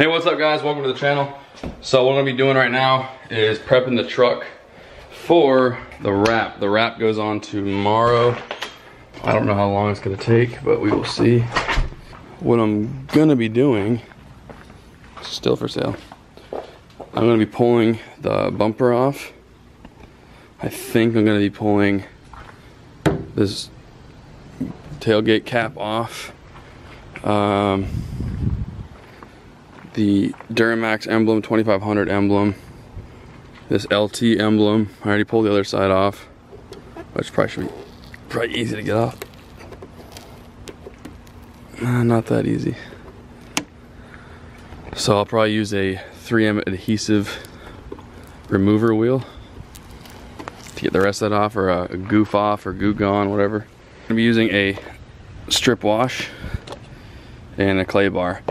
Hey, what's up guys? Welcome to the channel. So what I'm gonna be doing right now is prepping the truck for the wrap. The wrap goes on tomorrow. I don't know how long it's gonna take, but we will see. What I'm gonna be doing, still for sale, I'm gonna be pulling the bumper off. I think I'm gonna be pulling this tailgate cap off. The Duramax emblem, 2500 emblem, this LT emblem. I already pulled the other side off, which probably should be easy to get off. Not that easy. So I'll probably use a 3M adhesive remover wheel to get the rest of that off, or a goof off, or goo gone, whatever. I'm gonna be using a strip wash and a clay bar.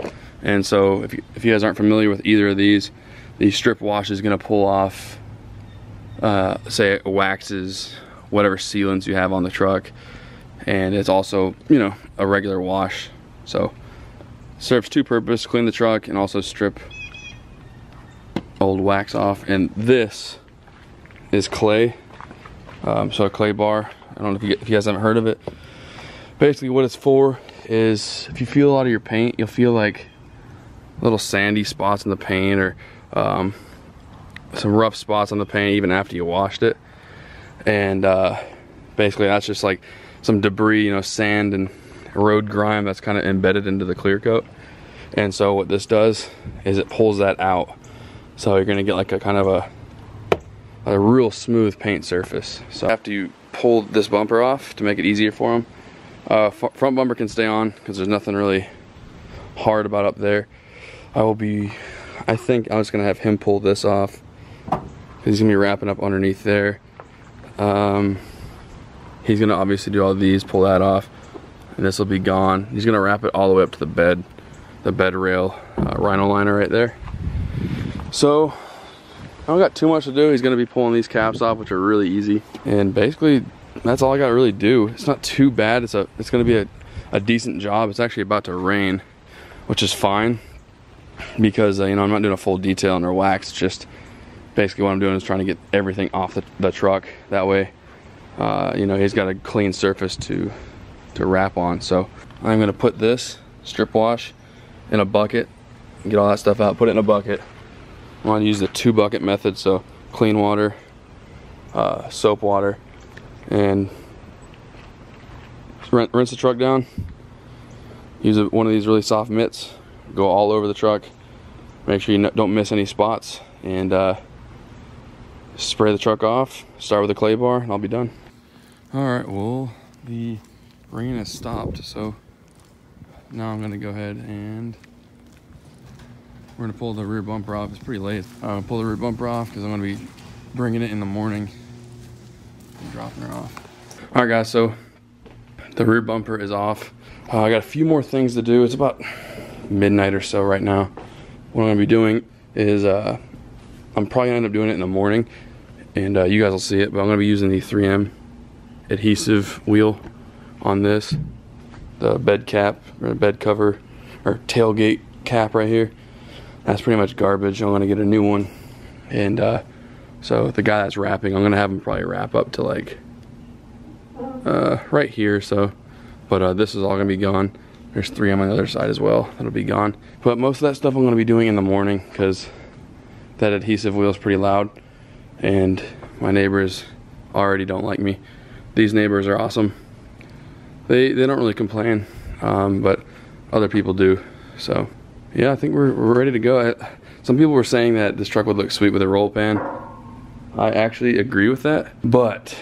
And so if you guys aren't familiar with either of these, the strip wash is gonna pull off, say it waxes whatever sealants you have on the truck. And it's also, you know, a regular wash. So serves two purposes: clean the truck and also strip old wax off. And this is clay, so a clay bar. I don't know if you guys haven't heard of it. Basically what it's for is, if you feel a lot of your paint, you'll feel like little sandy spots in the paint, or some rough spots on the paint even after you washed it. And basically that's just like some debris, you know, sand and road grime that's kind of embedded into the clear coat. And so what this does is it pulls that out, so you're gonna get like a kind of a real smooth paint surface. So after you pull this bumper off, to make it easier for them, front bumper can stay on because there's nothing really hard about up there. I think I'm just gonna have him pull this off, because he's gonna be wrapping up underneath there. He's gonna obviously do all these, pull that off, and this will be gone. He's gonna wrap it all the way up to the bed rail, rhino liner right there. So I don't got too much to do. He's gonna be pulling these caps off, which are really easy, and basically that's all I gotta really do. It's not too bad. It's gonna be a decent job. It's actually about to rain, which is fine, because you know, I'm not doing a full detail on our wax. Just basically what I'm doing is trying to get everything off the truck. That way, you know, he's got a clean surface to wrap on. So I'm gonna put this strip wash in a bucket, get all that stuff out, put it in a bucket. I want to use the 2-bucket method, so clean water, soap water, and rinse the truck down. Use one of these really soft mitts, go all over the truck, make sure you don't miss any spots, and spray the truck off. Start with a clay bar and I'll be done. Alright, well, the rain has stopped, so now I'm gonna go ahead and we're gonna pull the rear bumper off. It's pretty late. I'm gonna pull the rear bumper off because I'm gonna be bringing it in the morning and dropping her off. Alright guys, so the rear bumper is off. I got a few more things to do. It's about midnight or so right now. What I'm gonna be doing is I'm probably gonna end up doing it in the morning, and you guys will see it, but I'm gonna be using the 3M adhesive wheel on this, the bed cap, or bed cover, or tailgate cap right here. That's pretty much garbage. I'm gonna get a new one. And so the guy that's wrapping, I'm gonna have him probably wrap up to like right here. So, but this is all gonna be gone. There's 3M on the other side as well. That'll be gone. But most of that stuff I'm gonna be doing in the morning, because that adhesive wheel is pretty loud, and my neighbors already don't like me. These neighbors are awesome. They don't really complain, but other people do. So yeah, I think we're ready to go. Some people were saying that this truck would look sweet with a roll pan. I actually agree with that, but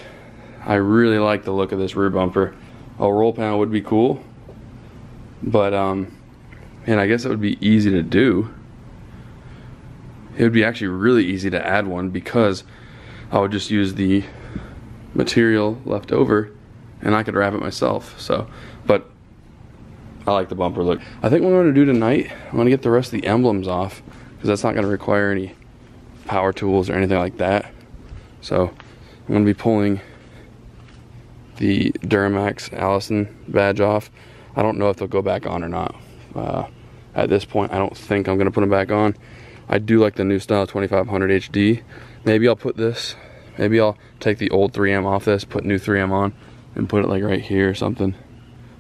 I really like the look of this rear bumper. A roll pan would be cool, but and I guess it would be easy to do. It would be actually really easy to add one, because I would just use the material left over and I could wrap it myself. So, but I like the bumper look. I think what I'm gonna do tonight, I'm gonna get the rest of the emblems off, because that's not gonna require any power tools or anything like that. So I'm gonna be pulling the Duramax Allison badge off. I don't know if they'll go back on or not. at this point, I don't think I'm gonna put them back on. I do like the new style 2500 HD. Maybe I'll put this, maybe I'll take the old 3M off this, put new 3M on, and put it like right here or something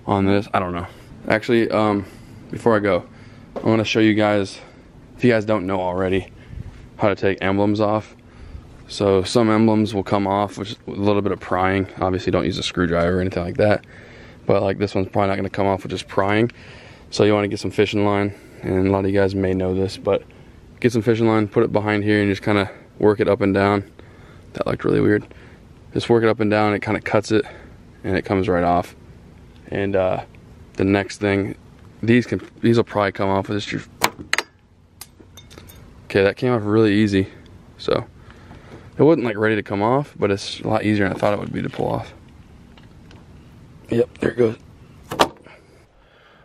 on this. I don't know. Actually, before I go, I wanna show you guys, if you guys don't know already, how to take emblems off. So some emblems will come off with a little bit of prying. Obviously don't use a screwdriver or anything like that. But like this one's probably not gonna come off with just prying. So you wanna get some fishing line, and a lot of you guys may know this, but get some fishing line, put it behind here, and just kinda work it up and down. That looked really weird. Just work it up and down, it kinda cuts it, and it comes right off. And the next thing, these will probably come off with this. Okay, that came off really easy. So it wasn't like ready to come off, but it's a lot easier than I thought it would be to pull off. Yep, there it goes.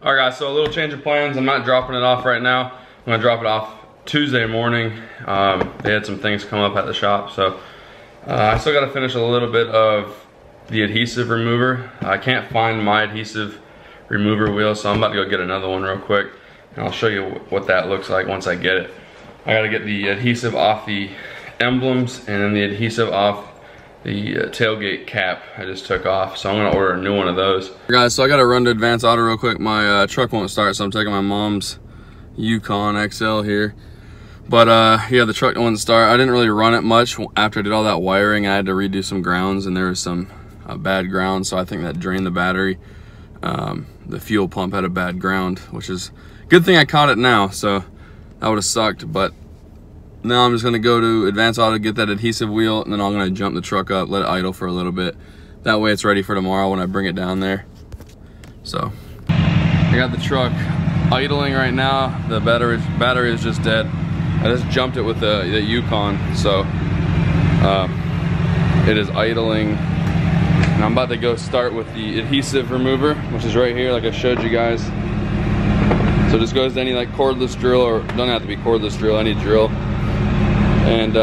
All right guys, so a little change of plans. I'm not dropping it off right now. I'm gonna drop it off Tuesday morning. They had some things come up at the shop, so I still gotta finish a little bit of the adhesive remover. I can't find my adhesive remover wheel, so I'm about to go get another one real quick, and I'll show you what that looks like once I get it. I gotta get the adhesive off the emblems and then the adhesive off the tailgate cap I just took off, so I'm gonna order a new one of those. Guys, so I gotta run to Advance Auto real quick. My truck won't start, so I'm taking my mom's Yukon XL here. But yeah, the truck won't start. I didn't really run it much after I did all that wiring. I had to redo some grounds, and there was some bad ground, so I think that drained the battery. The fuel pump had a bad ground, which is a good thing I caught it now, so that would have sucked. But now I'm just gonna go to Advance Auto, get that adhesive wheel, and then I'm gonna jump the truck up, let it idle for a little bit. That way it's ready for tomorrow when I bring it down there. So I got the truck idling right now. The battery is just dead. I just jumped it with the Yukon, so it is idling. And I'm about to go start with the adhesive remover, which is right here, like I showed you guys. So it just goes to any like cordless drill, or don't have to be cordless drill, any drill. And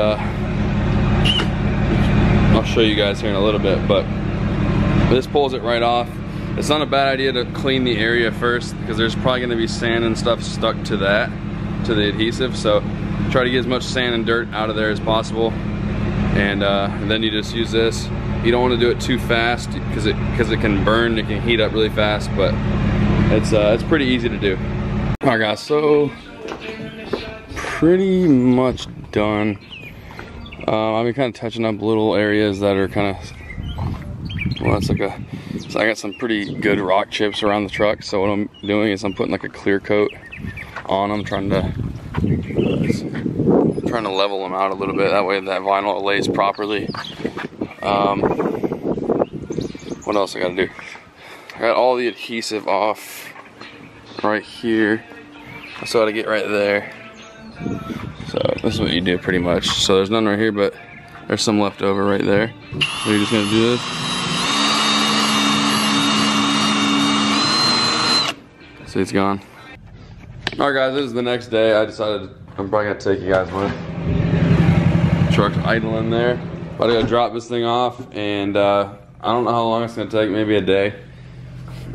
I'll show you guys here in a little bit, but this pulls it right off. It's not a bad idea to clean the area first, because there's probably gonna be sand and stuff stuck to that, to the adhesive. So try to get as much sand and dirt out of there as possible. And then you just use this. You don't want to do it too fast because it can burn, it can heat up really fast, but it's pretty easy to do. All right guys, so pretty much done. I've been kind of touching up little areas that are kind of, well, so I got some pretty good rock chips around the truck. So what I'm doing is I'm putting like a clear coat on them, trying to level them out a little bit. That way that vinyl lays properly. What else I gotta do? I got all the adhesive off right here. I still gotta get right there. So this is what you do pretty much. So there's none right here, but there's some left over right there. So you're just gonna do this. See, it's gone. Alright guys, this is the next day. I decided I'm probably gonna take you guys with. Truck's idling there. About to go drop this thing off, and I don't know how long it's gonna take, maybe a day.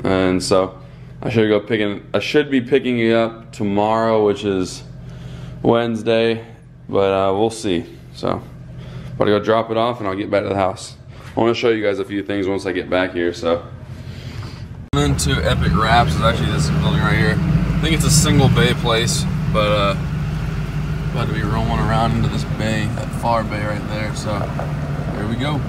And so I should be picking you up tomorrow, which is Wednesday, but we'll see. So about to go drop it off, and I'll get back to the house. I want to show you guys a few things once I get back here. So into Epic Wraps is actually this building right here. I think it's a single bay place, but about to be rolling around into this bay, that far bay right there. So here we go.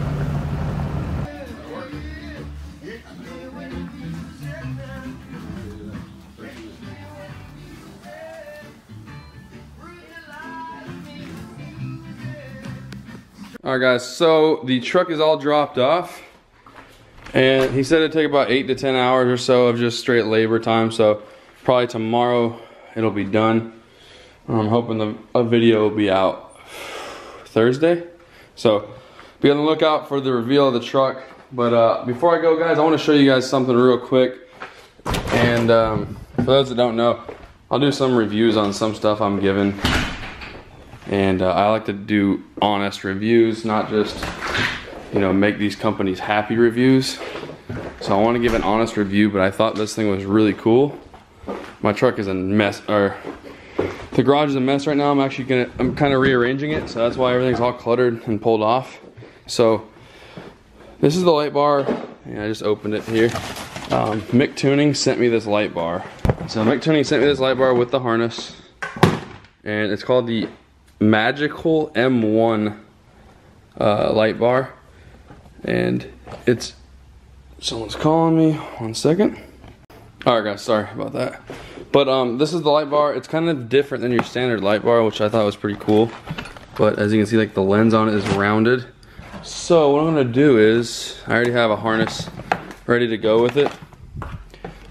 Alright guys, so the truck is all dropped off, and he said it'd take about 8 to 10 hours or so of just straight labor time, so probably tomorrow it'll be done. I'm hoping a video will be out Thursday, so be on the lookout for the reveal of the truck. But before I go guys, I want to show you guys something real quick. And for those that don't know, I'll do some reviews on some stuff I'm given. And I like to do honest reviews, not just, you know, make these companies happy reviews. So I want to give an honest review, but I thought this thing was really cool. my truck is a mess, or the garage is a mess right now. I'm kind of rearranging it, so that's why everything's all cluttered and pulled off. So this is the light bar, and I just opened it here. Mick Tuning sent me this light bar. So Mick Tuning sent me this light bar with the harness, and it's called the Magical M1 light bar, and it's, someone's calling me, 1 second. Alright guys, sorry about that. But this is the light bar. It's kind of different than your standard light bar, which I thought was pretty cool. But as you can see, like the lens on it is rounded. So what I'm gonna do is, I already have a harness ready to go with it.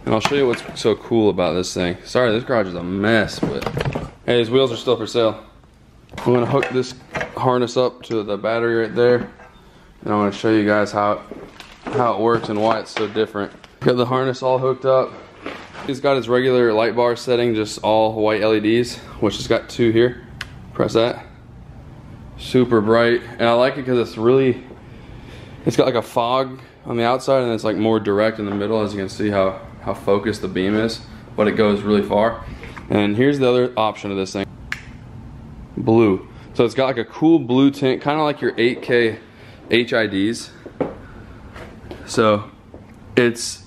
And I'll show you what's so cool about this thing. Sorry, this garage is a mess, but hey, these wheels are still for sale. I'm gonna hook this harness up to the battery right there. And I'm gonna show you guys how it works and why it's so different. Got the harness all hooked up. He's got his regular light bar setting, just all white LEDs, which has got 2 here. Press that. Super bright, and I like it because it's got like a fog on the outside, and it's like more direct in the middle, as you can see how focused the beam is, but it goes really far. And here's the other option of this thing. Blue. So it's got like a cool blue tint, kind of like your 8K HIDs. So it's,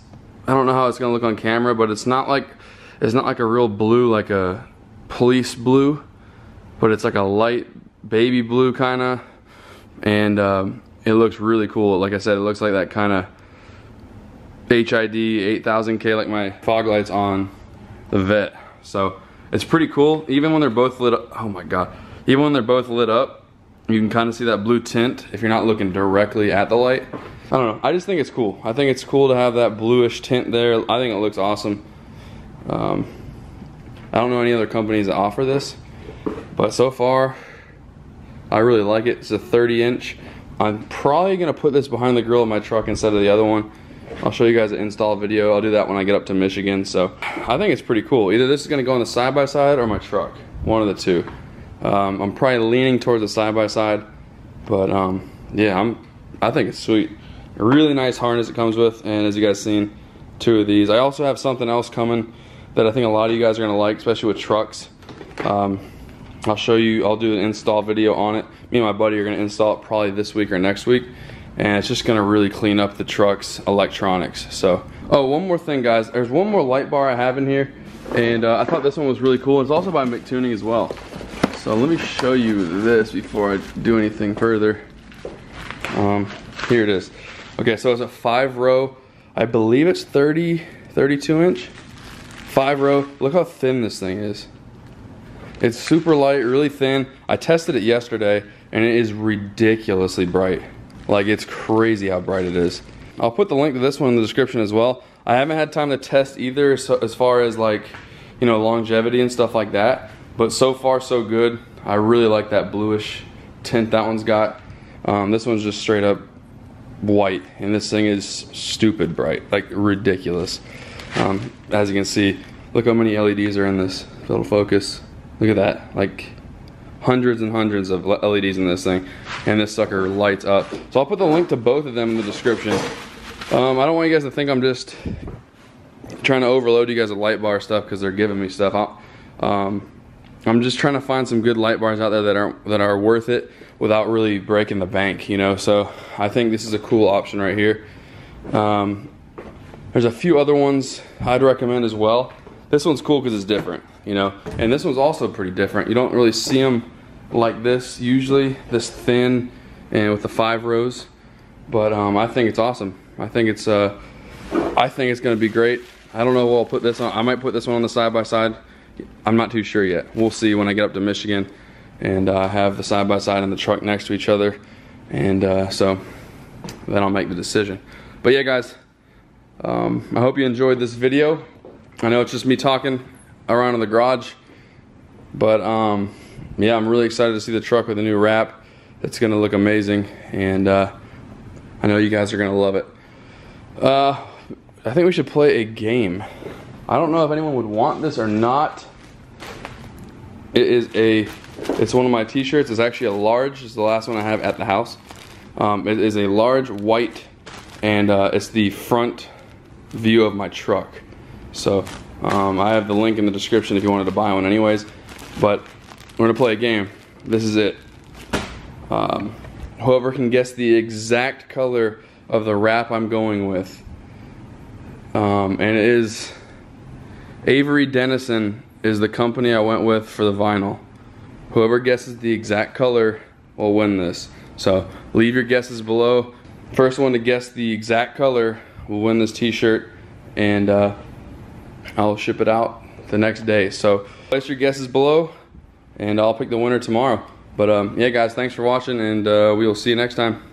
I don't know how it's gonna look on camera, but it's not like a real blue, like a police blue, but it's like a light baby blue kind of, and it looks really cool. Like I said, it looks like that kind of HID 8000K, like my fog lights on the Vette. So it's pretty cool. Even when they're both lit up, oh my god, even when they're both lit up, you can kind of see that blue tint if you're not looking directly at the light. I don't know, I just think it's cool. I think it's cool to have that bluish tint there. I think it looks awesome. I don't know any other companies that offer this, but so far I really like it. It's a 30-inch. I'm probably gonna put this behind the grill of my truck instead of the other one. I'll show you guys an install video. I'll do that when I get up to Michigan. So I think it's pretty cool. Either this is gonna go on the side-by-side or my truck, one of the two. I'm probably leaning towards the side-by-side, but yeah, I think it's sweet. A really nice harness it comes with, and as you guys seen, 2 of these. I also have something else coming that I think a lot of you guys are gonna like, especially with trucks. I'll show you, I'll do an install video on it. Me and my buddy are gonna install it probably this week or next week, and it's just gonna really clean up the truck's electronics. So, oh, one more thing guys, there's one more light bar I have in here, and I thought this one was really cool. It's also by Mick Tuning as well. So let me show you this before I do anything further. Here it is. Okay, so it's a 5-row, I believe it's 32 inch, 5-row. Look how thin this thing is. It's super light, really thin. I tested it yesterday, and it is ridiculously bright. Like, it's crazy how bright it is. I'll put the link to this one in the description as well. I haven't had time to test either, so as far as like, you know, longevity and stuff like that. But so far, so good. I really like that bluish tint that one's got. This one's just straight up white, and this thing is stupid bright, like ridiculous. As you can see, look how many LEDs are in this. If it'll focus. Look at that, like hundreds and hundreds of LEDs in this thing, and this sucker lights up. So I'll put the link to both of them in the description. I don't want you guys to think I'm just trying to overload you guys with light bar stuff because they're giving me stuff. I'm just trying to find some good light bars out there that are worth it without really breaking the bank, you know. So I think this is a cool option right here. There's a few other ones I'd recommend as well. This one's cool because it's different, you know, and this one's also pretty different. You don't really see them like this usually, this thin and with the 5 rows, but I think it's awesome. I think it's going to be great. I don't know what I'll put this on. I might put this one on the side-by-side. I'm not too sure yet. We'll see when I get up to Michigan and have the side-by-side and the truck next to each other, and so then I'll make the decision. But yeah, guys, I hope you enjoyed this video. I know it's just me talking around in the garage, but yeah, I'm really excited to see the truck with the new wrap. It's gonna look amazing, and I know you guys are gonna love it. I think we should play a game. I don't know if anyone would want this or not. It's one of my t-shirts. It's actually a large. It's the last one I have at the house. It is a large white, and it's the front view of my truck. So I have the link in the description if you wanted to buy one anyways. But we're gonna play a game. This is it. Whoever can guess the exact color of the wrap I'm going with, and it is Avery Dennison is the company I went with for the vinyl. Whoever guesses the exact color will win this. So leave your guesses below. First one to guess the exact color will win this t-shirt, and I'll ship it out the next day. So place your guesses below and I'll pick the winner tomorrow. But yeah guys, thanks for watching, and we will see you next time.